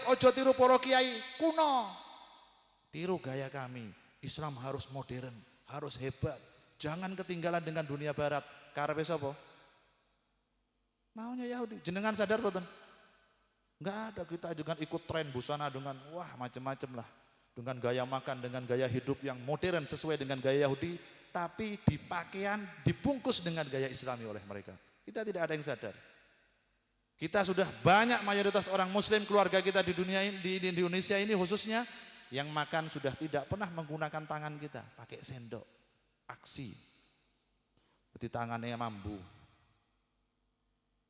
ojo tiru para kiai kuno. Tiru gaya kami. Islam harus modern, harus hebat. Jangan ketinggalan dengan dunia barat. Karepe sapa? Maunya Yahudi. Jenengan sadar boten? Enggak ada, kita dengan ikut tren busana dengan wah macam-macam lah. Dengan gaya makan, dengan gaya hidup yang modern sesuai dengan gaya Yahudi, tapi di pakaian dibungkus dengan gaya Islami oleh mereka. Kita tidak ada yang sadar. Kita sudah banyak mayoritas orang muslim, keluarga kita di dunia ini, di Indonesia ini khususnya, yang makan sudah tidak pernah menggunakan tangan kita, pakai sendok, aksi. Seperti tangannya mambu.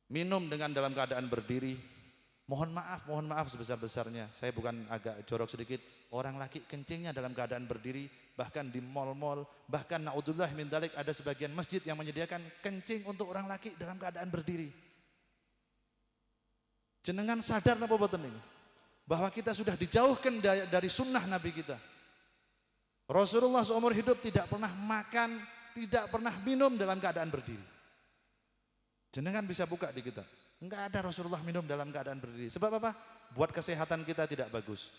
Minum dengan dalam keadaan berdiri. Mohon maaf sebesar-besarnya. Saya bukan agak jorok sedikit. Orang laki kencingnya dalam keadaan berdiri, bahkan di mal-mal, bahkan naudzubillah min dzalik ada sebagian masjid yang menyediakan kencing untuk orang laki dalam keadaan berdiri. Jenengan sadar napa boten ini? Bahwa kita sudah dijauhkan dari sunnah Nabi kita. Rasulullah seumur hidup tidak pernah makan, tidak pernah minum dalam keadaan berdiri. Jenengan bisa buka di kita. Enggak ada Rasulullah minum dalam keadaan berdiri. Sebab apa? Buat kesehatan kita tidak bagus.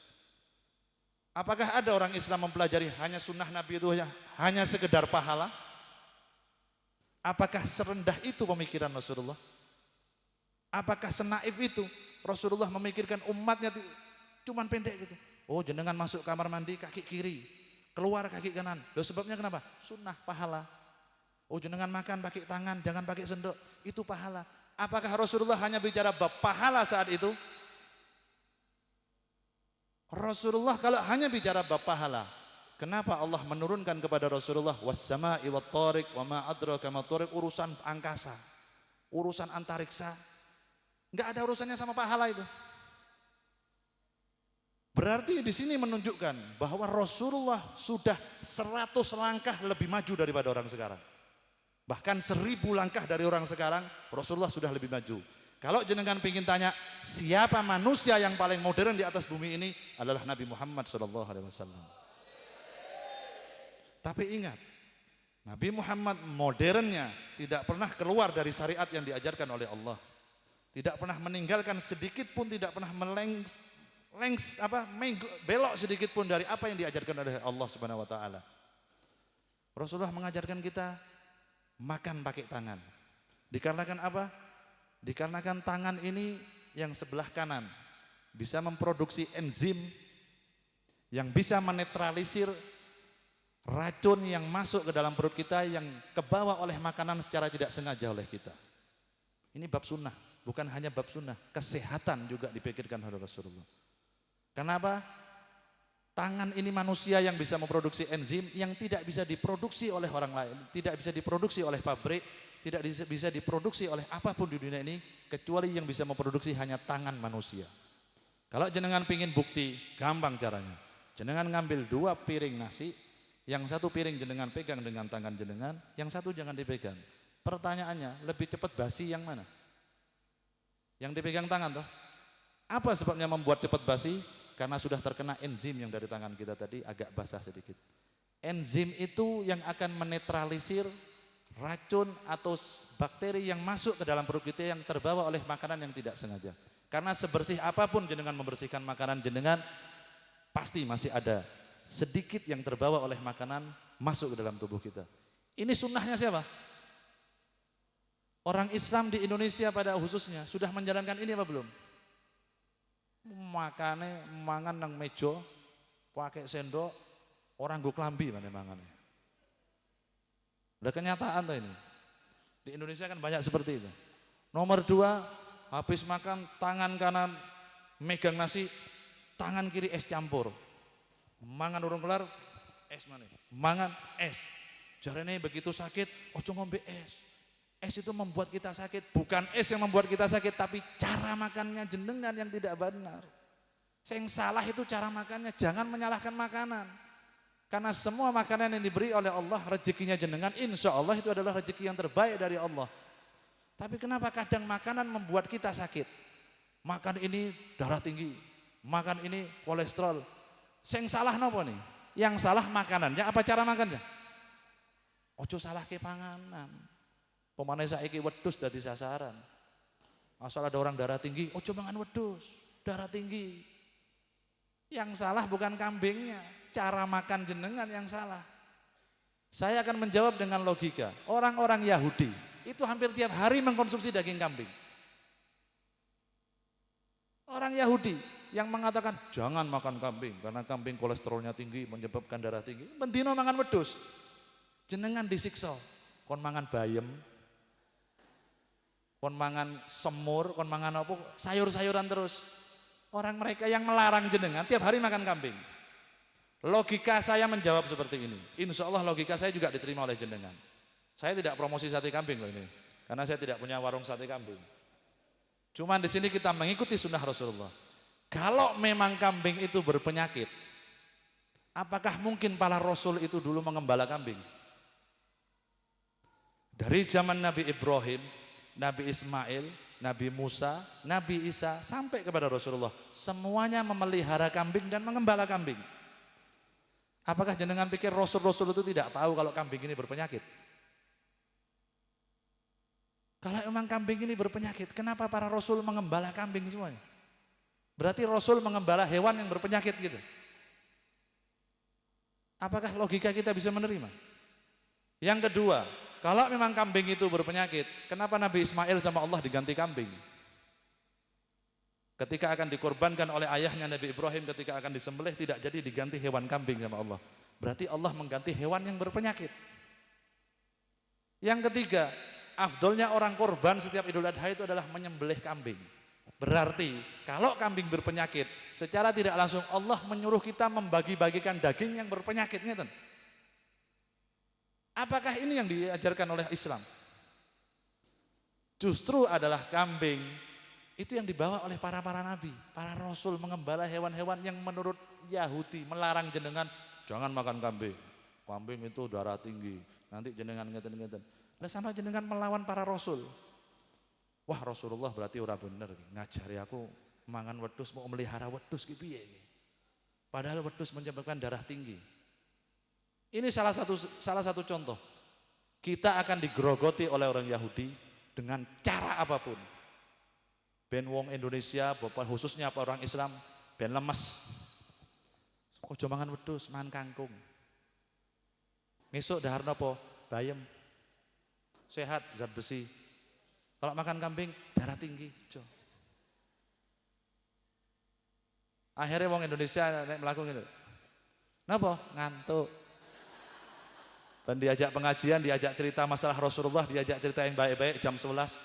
Apakah ada orang Islam mempelajari hanya sunnah Nabi itu hanya sekedar pahala? Apakah serendah itu pemikiran Rasulullah? Apakah senaif itu Rasulullah memikirkan umatnya cuman pendek gitu? Oh, jenengan masuk kamar mandi kaki kiri, keluar kaki kanan. Loh, sebabnya kenapa? Sunnah, pahala. Oh, jenengan makan pakai tangan, jangan pakai sendok. Itu pahala. Apakah Rasulullah hanya bicara bab pahala saat itu? Rasulullah kalau hanya bicara bab pahala, kenapa Allah menurunkan kepada Rasulullah was-sama'i wat-thariq wa ma adraka ma thariq, urusan angkasa, urusan antariksa, enggak ada urusannya sama pahala itu. Berarti di sini menunjukkan bahwa Rasulullah sudah 100 langkah lebih maju daripada orang sekarang. Bahkan 1000 langkah dari orang sekarang, Rasulullah sudah lebih maju. Kalau jenengan ingin tanya, siapa manusia yang paling modern di atas bumi ini? Adalah Nabi Muhammad SAW. Tapi ingat, Nabi Muhammad modernnya tidak pernah keluar dari syariat yang diajarkan oleh Allah. Tidak pernah meninggalkan sedikit pun, tidak pernah belok sedikit pun dari apa yang diajarkan oleh Allah Subhanahu wa taala. Rasulullah mengajarkan kita makan pakai tangan. Dikarenakan apa? Dikarenakan tangan ini yang sebelah kanan bisa memproduksi enzim yang bisa menetralisir racun yang masuk ke dalam perut kita, yang kebawa oleh makanan secara tidak sengaja oleh kita. Ini bab sunnah, bukan hanya bab sunnah, kesehatan juga dipikirkan oleh Rasulullah. Kenapa? Tangan ini manusia yang bisa memproduksi enzim yang tidak bisa diproduksi oleh orang lain, tidak bisa diproduksi oleh pabrik, tidak bisa diproduksi oleh apapun di dunia ini, kecuali yang bisa memproduksi hanya tangan manusia. Kalau jenengan pingin bukti, gampang caranya. Jenengan ngambil 2 piring nasi, yang satu piring jenengan pegang dengan tangan jenengan, yang satu jangan dipegang. Pertanyaannya, lebih cepat basi yang mana? Yang dipegang tangan toh? Apa sebabnya membuat cepat basi? Karena sudah terkena enzim yang dari tangan kita tadi agak basah sedikit. Enzim itu yang akan menetralisir racun atau bakteri yang masuk ke dalam perut kita yang terbawa oleh makanan yang tidak sengaja. Karena sebersih apapun jenengan membersihkan makanan jenengan, pasti masih ada sedikit yang terbawa oleh makanan masuk ke dalam tubuh kita. Ini sunnahnya siapa? Orang Islam di Indonesia pada khususnya sudah menjalankan ini apa belum? Makane mangan nang meja pakai sendok, orang nggo klambi mana mangane. Udah kenyataan tuh ini. Di Indonesia kan banyak seperti itu. Nomor 2, habis makan tangan kanan megang nasi, tangan kiri es campur. Mangan urung kelar es mana? Mangan es. Jarene begitu sakit, ojo ngombe es. Es itu membuat kita sakit, bukan es yang membuat kita sakit, tapi cara makannya jenengan yang tidak benar. Yang salah itu cara makannya, jangan menyalahkan makanan. Karena semua makanan yang diberi oleh Allah, rezekinya jenengan, insya Allah itu adalah rezeki yang terbaik dari Allah. Tapi kenapa kadang makanan membuat kita sakit? Makan ini darah tinggi, makan ini kolesterol. Yang salah nopo nih? Yang salah makanannya apa cara makannya? Ojo salah ke panganan. Pemane saiki wedhus dadi sasaran. Asal ada orang darah tinggi, ojo mangan wedhus, darah tinggi. Yang salah bukan kambingnya, cara makan jenengan yang salah. Saya akan menjawab dengan logika. Orang-orang Yahudi itu hampir tiap hari mengkonsumsi daging kambing. Orang Yahudi yang mengatakan jangan makan kambing karena kambing kolesterolnya tinggi, menyebabkan darah tinggi. Bendino mangan wedhus. Jenengan disiksa. Kon mangan bayem, kon mangan semur, kon mangan apa? Sayur-sayuran terus. Orang mereka yang melarang jenengan tiap hari makan kambing. Logika saya menjawab seperti ini. Insya Allah logika saya juga diterima oleh jenengan. Saya tidak promosi sate kambing loh ini, karena saya tidak punya warung sate kambing. Cuman di sini kita mengikuti sunnah Rasulullah. Kalau memang kambing itu berpenyakit, apakah mungkin para Rasul itu dulu mengembala kambing? Dari zaman Nabi Ibrahim, Nabi Ismail, Nabi Musa, Nabi Isa, sampai kepada Rasulullah, semuanya memelihara kambing dan mengembala kambing. Apakah jenengan pikir Rasul-Rasul itu tidak tahu kalau kambing ini berpenyakit? Kalau memang kambing ini berpenyakit, kenapa para Rasul mengembala kambing semuanya? Berarti Rasul mengembala hewan yang berpenyakit gitu. Apakah logika kita bisa menerima? Yang kedua, kalau memang kambing itu berpenyakit, kenapa Nabi Ismail sama Allah diganti kambing? Ketika akan dikorbankan oleh ayahnya Nabi Ibrahim, ketika akan disembelih tidak jadi diganti hewan kambing sama Allah. Berarti Allah mengganti hewan yang berpenyakit. Yang ketiga, afdolnya orang korban setiap Idul Adha itu adalah menyembelih kambing. Berarti kalau kambing berpenyakit, secara tidak langsung Allah menyuruh kita membagi-bagikan daging yang berpenyakit. Apakah ini yang diajarkan oleh Islam? Justru adalah kambing itu yang dibawa oleh para nabi, para rasul mengembala hewan-hewan yang menurut Yahudi melarang jenengan jangan makan kambing. Kambing itu darah tinggi. Nanti jenengan ngeten-ngeten. Lah sama jenengan melawan para rasul. Wah, Rasulullah berarti ora bener ngajari aku mangan wedhus, mau melihara wedhus ki piye iki. Padahal wedhus menyebabkan darah tinggi. Ini salah satu contoh. Kita akan digerogoti oleh orang Yahudi dengan cara apapun. Ben wong Indonesia, khususnya orang Islam, ben lemes. Ojo mangan wedhus, mangan kangkung. Ngesuk dahar napa? Bayem. Sehat, zat besi. Kalau makan kambing, darah tinggi. Jo. Akhirnya wong Indonesia nek mlaku ngene. Napa? Ngantuk. Dan diajak pengajian, diajak cerita masalah Rasulullah, diajak cerita yang baik-baik jam 11.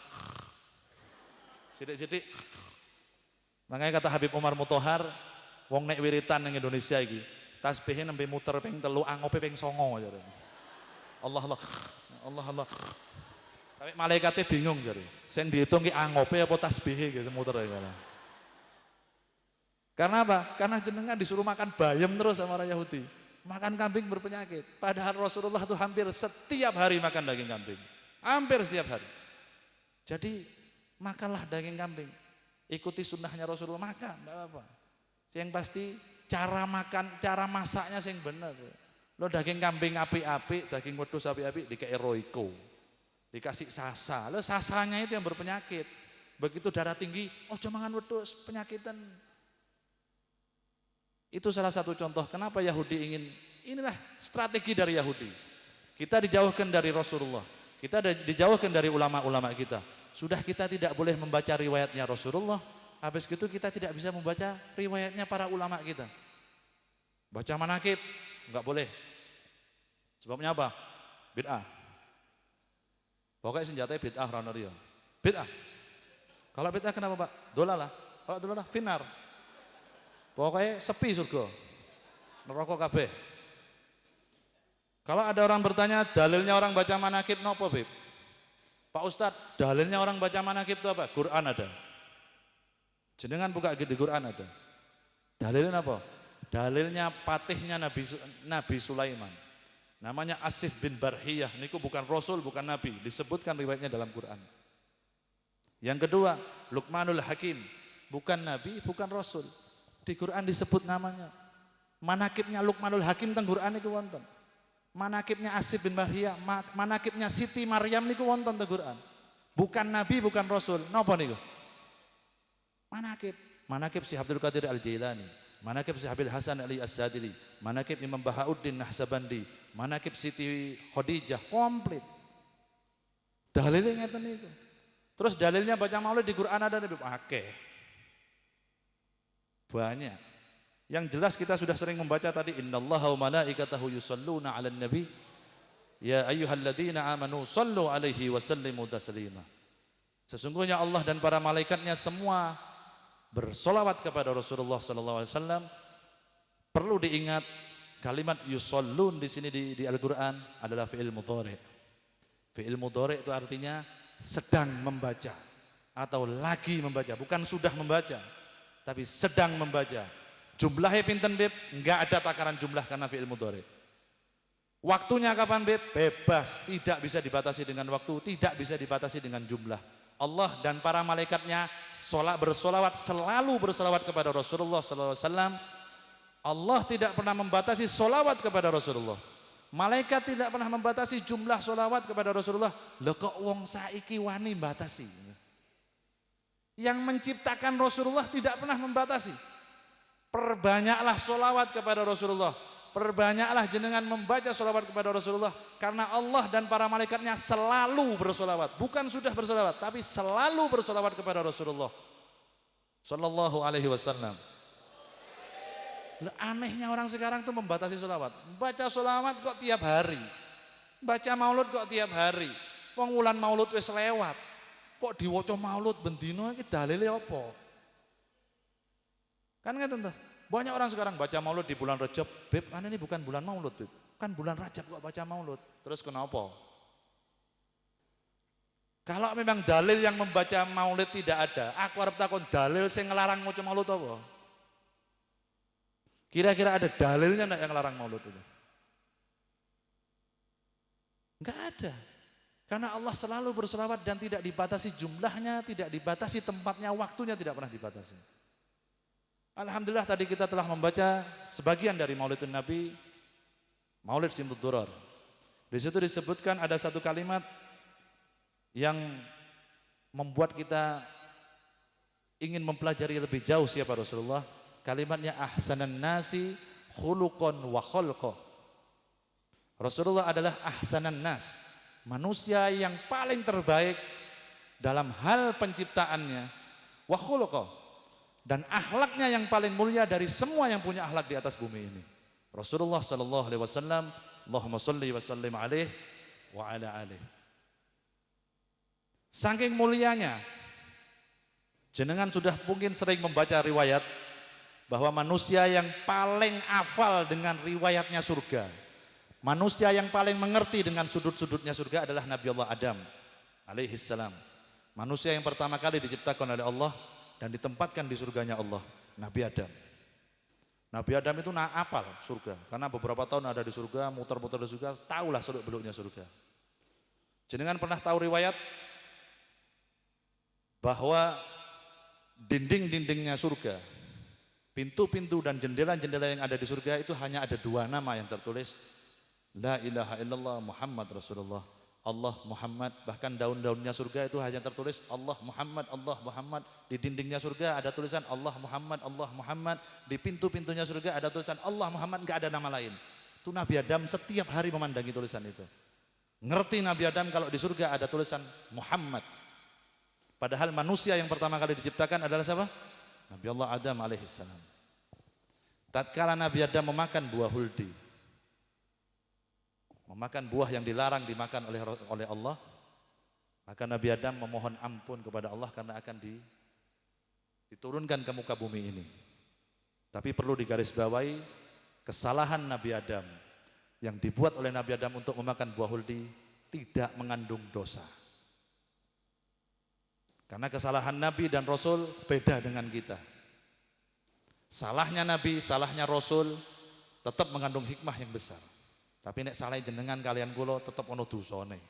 Sidik-sidik. Makanya kata Habib Umar Mutahar, wong nek wiritan ning Indonesia iki, tasbihe nembe muter ping 3, angope ping 9 jare. Allah Allah. Allah Allah. Sampai malaikatnya bingung jare. Sing dihitung ki angope apa tasbihe gitu muter ya. Karena apa? Karena jenengan disuruh makan bayam terus sama orang Yahudi. Makan kambing berpenyakit. Padahal Rasulullah itu hampir setiap hari makan daging kambing. Hampir setiap hari. Jadi makanlah daging kambing. Ikuti sunnahnya Rasulullah, makan, tidak apa-apa. Yang pasti cara makan, cara masaknya yang benar. Lo daging kambing api-api, daging wedhus api-api, dikasih roiko. Dikasih sasa. Lo sasanya itu yang berpenyakit. Begitu darah tinggi, oh jangan makan wedhus, penyakitan. Itu salah satu contoh kenapa Yahudi ingin, inilah strategi dari Yahudi. Kita dijauhkan dari Rasulullah, kita dijauhkan dari ulama-ulama kita. Sudah kita tidak boleh membaca riwayatnya Rasulullah, habis itu kita tidak bisa membaca riwayatnya para ulama kita. Baca manaqib, enggak boleh. Sebabnya apa? Bid'ah. Pokoknya senjatanya bid'ah rana riya. Bid'ah. Kalau bid'ah kenapa Pak? Dolalah. Kalau dolalah finar. Pokoknya sepi surga, neraka kabeh. Kalau ada orang bertanya dalilnya orang baca manaqib nopo Bib? Pak Ustadz, dalilnya orang baca manaqib itu apa? Quran ada. Jenengan buka di Quran ada. Dalilnya apa? Dalilnya patihnya Nabi Sulaiman. Namanya Asif bin Barhiyah. Niku bukan Rasul, bukan Nabi. Disebutkan riwayatnya dalam Quran. Yang kedua, Luqmanul Hakim. Bukan Nabi, bukan Rasul. Di Quran disebut namanya. Manaqibnya Luqmanul Hakim teng Quran niku wonten. Manaqibnya Asif bin Barhiyah, manaqibnya Siti Maryam niku wonten teng Quran. Bukan Nabi, bukan Rasul. Napa niku? Manaqib. Manaqib si Abdul Qadir Al-Jailani. manakib Sahabil Hasan Ali As-Sadili, manakib Imam Bahauddin Nahsabandi, manakib Siti Khadijah, komplit. Dalilnya ngeten itu. Terus dalilnya baca maulid di Quran ada Nabi pakai. Banyak. Yang jelas kita sudah sering membaca tadi, innallaha wa malaikatahu yusholluna 'alan nabi ya ayyuhalladzina amanu shallu 'alaihi wa sallimu taslima. Sesungguhnya Allah dan para malaikatnya semua bersolawat kepada Rasulullah sallallahu alaihi wasallam. Perlu diingat kalimat yushollun di sini di Al-Qur'an adalah fi'il mudhari'. Fi'il mudhari' itu artinya sedang membaca atau lagi membaca, bukan sudah membaca, tapi sedang membaca. Jumlahnya pinten beb? Enggak ada takaran jumlah karena fi'il mudhari'. Waktunya kapan beb? Bebas, tidak bisa dibatasi dengan waktu, tidak bisa dibatasi dengan jumlah. Allah dan para malaikatnya bersolawat, selalu bersolawat kepada Rasulullah SAW. Allah tidak pernah membatasi solawat kepada Rasulullah. Malaikat tidak pernah membatasi jumlah solawat kepada Rasulullah. Loh kok wong saiki wani batasi? Yang menciptakan Rasulullah tidak pernah membatasi. Perbanyaklah solawat kepada Rasulullah. Perbanyaklah jenengan membaca solawat kepada Rasulullah. Karena Allah dan para malaikatnya selalu bersolawat. Bukan sudah bersolawat, tapi selalu bersolawat kepada Rasulullah Sallallahu alaihi wasallam. Anehnya orang sekarang tuh membatasi solawat. Baca solawat kok tiap hari. Baca maulud kok tiap hari. Wong wulan maulud wis lewat. Kok diwaca maulud bendino iki dalile apa? Kan ngeten tuh. Banyak orang sekarang baca maulud di bulan Rajab. Beb, kan ini bukan bulan maulud, Beb. Kan bulan Rajab kok baca maulud. Terus kenapa? Kalau memang dalil yang membaca maulid tidak ada, aku harap takon dalil sing ngelarang maca maulud apa? Kira-kira ada dalilnya enggak yang larang maulud itu? Enggak ada. Karena Allah selalu berselawat dan tidak dibatasi jumlahnya, tidak dibatasi tempatnya, waktunya tidak pernah dibatasi. Alhamdulillah tadi kita telah membaca sebagian dari Maulidun Nabi, Maulid Simtud Durar. Di situ disebutkan ada satu kalimat yang membuat kita ingin mempelajari lebih jauh siapa Rasulullah. Kalimatnya ahsanan nasi khuluqan wa khalqa. Rasulullah adalah ahsanan nas, manusia yang paling terbaik dalam hal penciptaannya, wa khuluqa, dan akhlaknya yang paling mulia dari semua yang punya akhlak di atas bumi ini. Rasulullah sallallahu alaihi wasallam, Allahumma shalli wa sallim alaihi wa ala alihi. Saking mulianya, jenengan sudah mungkin sering membaca riwayat bahwa manusia yang paling hafal dengan riwayatnya surga, manusia yang paling mengerti dengan sudut-sudutnya surga adalah Nabi Allah Adam alaihi salam. Manusia yang pertama kali diciptakan oleh Allah dan ditempatkan di surganya Allah, Nabi Adam. Nabi Adam itu hafal surga, karena beberapa tahun ada di surga, muter-muter di surga, tahulah seluk-beluknya surga. Jenengan pernah tahu riwayat bahwa dinding-dindingnya surga, pintu-pintu dan jendela-jendela yang ada di surga itu hanya ada dua nama yang tertulis, La ilaha illallah Muhammad Rasulullah, Allah Muhammad. Bahkan daun-daunnya surga itu hanya tertulis Allah Muhammad, Allah Muhammad. Di dindingnya surga ada tulisan Allah Muhammad, Allah Muhammad. Di pintu-pintunya surga ada tulisan Allah Muhammad, gak ada nama lain. Itu Nabi Adam setiap hari memandangi tulisan itu. Ngerti Nabi Adam kalau di surga ada tulisan Muhammad. Padahal manusia yang pertama kali diciptakan adalah siapa? Nabi Allah Adam alaihissalam. Tatkala Nabi Adam memakan buah huldi, memakan buah yang dilarang dimakan oleh Allah, maka Nabi Adam memohon ampun kepada Allah karena akan diturunkan ke muka bumi ini. Tapi perlu digarisbawahi, kesalahan Nabi Adam yang dibuat oleh Nabi Adam untuk memakan buah huldi tidak mengandung dosa. Karena kesalahan Nabi dan Rasul beda dengan kita. Salahnya Nabi, salahnya Rasul tetap mengandung hikmah yang besar. Tapi nek salah jenengan kalian kula tetap ono dosane.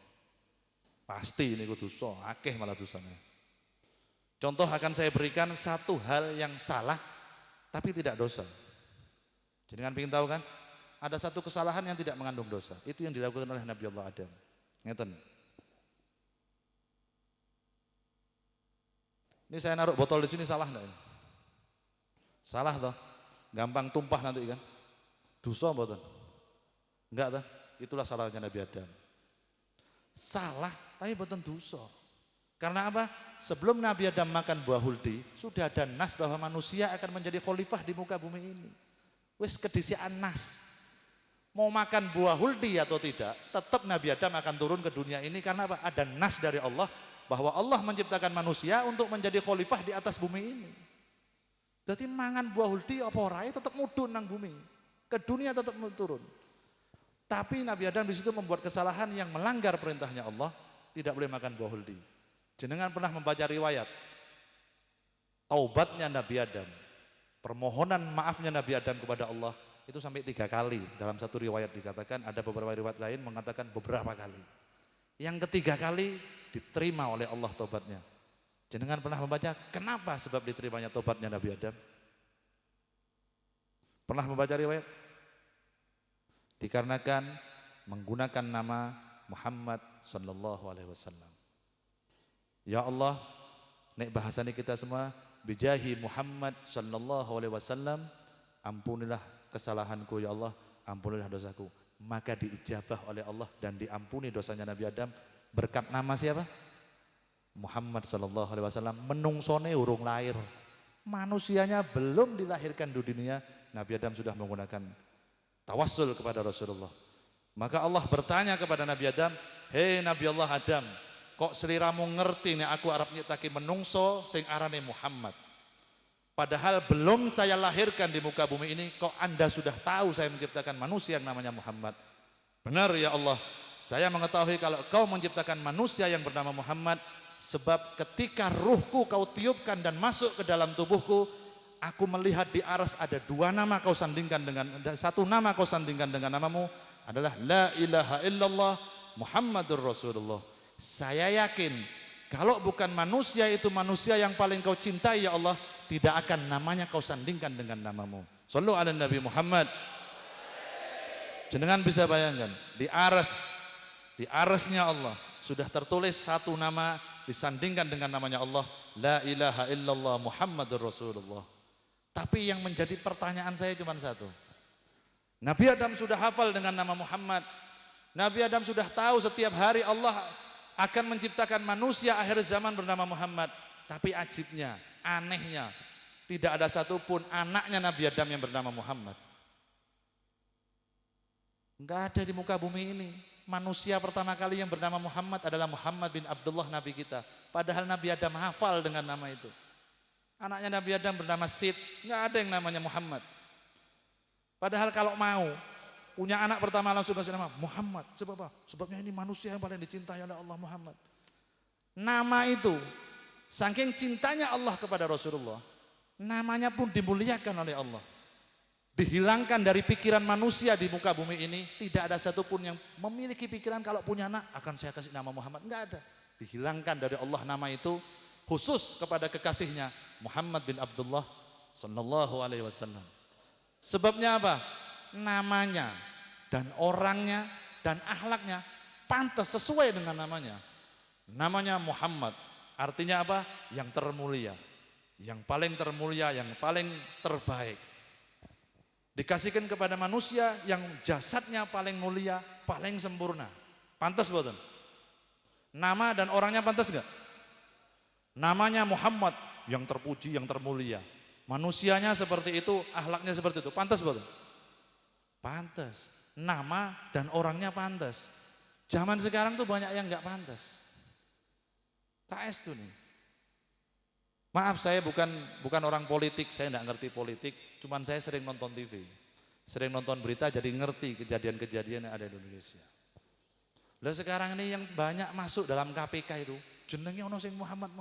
Pasti niku dosa, akeh malah dosane. Contoh akan saya berikan satu hal yang salah tapi tidak dosa. Jenengan ingin tahu kan? Ada satu kesalahan yang tidak mengandung dosa. Itu yang dilakukan oleh Nabi Allah Adam. Ngeten. Ini saya naruh botol di sini salah enggak? Salah toh. gampang tumpah nanti kan. Dosa mboten? Enggak toh? Itulah salahnya Nabi Adam. Salah tapi mboten dosa. Karena apa? Sebelum Nabi Adam makan buah huldi, sudah ada nas bahwa manusia akan menjadi khalifah di muka bumi ini. Wis kedisian nas. Mau makan buah huldi atau tidak, tetap Nabi Adam akan turun ke dunia ini karena apa? Ada nas dari Allah bahwa Allah menciptakan manusia untuk menjadi khalifah di atas bumi ini. Jadi mangan buah huldi apa ora tetap mudun nang bumi. Ke dunia tetap turun. Tapi Nabi Adam di situ membuat kesalahan yang melanggar perintahnya Allah, tidak boleh makan buah huldi. Jenengan pernah membaca riwayat taubatnya Nabi Adam, permohonan maafnya Nabi Adam kepada Allah itu sampai 3 kali. Dalam satu riwayat dikatakan, ada beberapa riwayat lain mengatakan beberapa kali. Yang ketiga kali diterima oleh Allah taubatnya. Jenengan pernah membaca kenapa sebab diterimanya taubatnya Nabi Adam? Pernah membaca riwayat? Dikarenakan menggunakan nama Muhammad sallallahu alaihi wasallam. Ya Allah, nek bahasanya kita semua, bijahi Muhammad sallallahu alaihi wasallam, ampunilah kesalahanku ya Allah, ampunilah dosaku. Maka diijabah oleh Allah dan diampuni dosanya Nabi Adam berkat nama siapa? Muhammad sallallahu alaihi wasallam. Menungsone urung lahir. Manusianya belum dilahirkan di dunia, Nabi Adam sudah menggunakan tawassul kepada Rasulullah. Maka Allah bertanya kepada Nabi Adam, "Hei Nabi Allah Adam, kok seliramu ngerti nih aku arep nyiptake menungso sing arane Muhammad. Padahal belum saya lahirkan di muka bumi ini, kok Anda sudah tahu saya menciptakan manusia yang namanya Muhammad?" Benar ya Allah, saya mengetahui kalau kau menciptakan manusia yang bernama Muhammad, sebab ketika ruhku kau tiupkan dan masuk ke dalam tubuhku, aku melihat di aras ada 2 nama kau sandingkan dengan, 1 nama kau sandingkan dengan namamu adalah La ilaha illallah Muhammadur Rasulullah. Saya yakin kalau bukan manusia itu manusia yang paling kau cintai ya Allah, tidak akan namanya kau sandingkan dengan namamu. Shallu ala Nabi Muhammad. Jenengan bisa bayangkan di arasnya Allah sudah tertulis 1 nama disandingkan dengan namanya Allah, La ilaha illallah Muhammadur Rasulullah. Tapi yang menjadi pertanyaan saya cuma satu. Nabi Adam sudah hafal dengan nama Muhammad. Nabi Adam sudah tahu setiap hari Allah akan menciptakan manusia akhir zaman bernama Muhammad. Tapi ajibnya, anehnya, tidak ada satupun anaknya Nabi Adam yang bernama Muhammad. Enggak ada di muka bumi ini. Manusia pertama kali yang bernama Muhammad adalah Muhammad bin Abdullah, Nabi kita. Padahal Nabi Adam hafal dengan nama itu. Anaknya Nabi Adam bernama Sid, enggak ada yang namanya Muhammad. Padahal kalau mau punya anak pertama langsung kasih nama Muhammad. Sebab apa? Sebabnya ini manusia yang paling dicintai oleh Allah, Muhammad. Nama itu, saking cintanya Allah kepada Rasulullah, namanya pun dimuliakan oleh Allah. Dihilangkan dari pikiran manusia di muka bumi ini, tidak ada satupun yang memiliki pikiran kalau punya anak akan saya kasih nama Muhammad. Enggak ada. Dihilangkan dari Allah nama itu khusus kepada kekasihnya Muhammad bin Abdullah sallallahu alaihi wasallam. Sebabnya apa? Namanya dan orangnya dan akhlaknya pantas sesuai dengan namanya. Namanya Muhammad, artinya apa? Yang termulia, yang paling termulia, yang paling terbaik. Dikasihkan kepada manusia yang jasadnya paling mulia, paling sempurna. Pantas boten? Nama dan orangnya pantas enggak? Namanya Muhammad, yang terpuji, yang termulia. Manusianya seperti itu, akhlaknya seperti itu. Pantas boten? Pantas. Nama dan orangnya pantas. Zaman sekarang tuh banyak yang enggak pantas. Tak estu nih. Maaf, saya bukan orang politik, saya enggak ngerti politik, cuman saya sering nonton TV. Sering nonton berita jadi ngerti kejadian-kejadian yang ada di Indonesia. Lah sekarang ini yang banyak masuk dalam KPK itu jenenge ono sing Muhammad.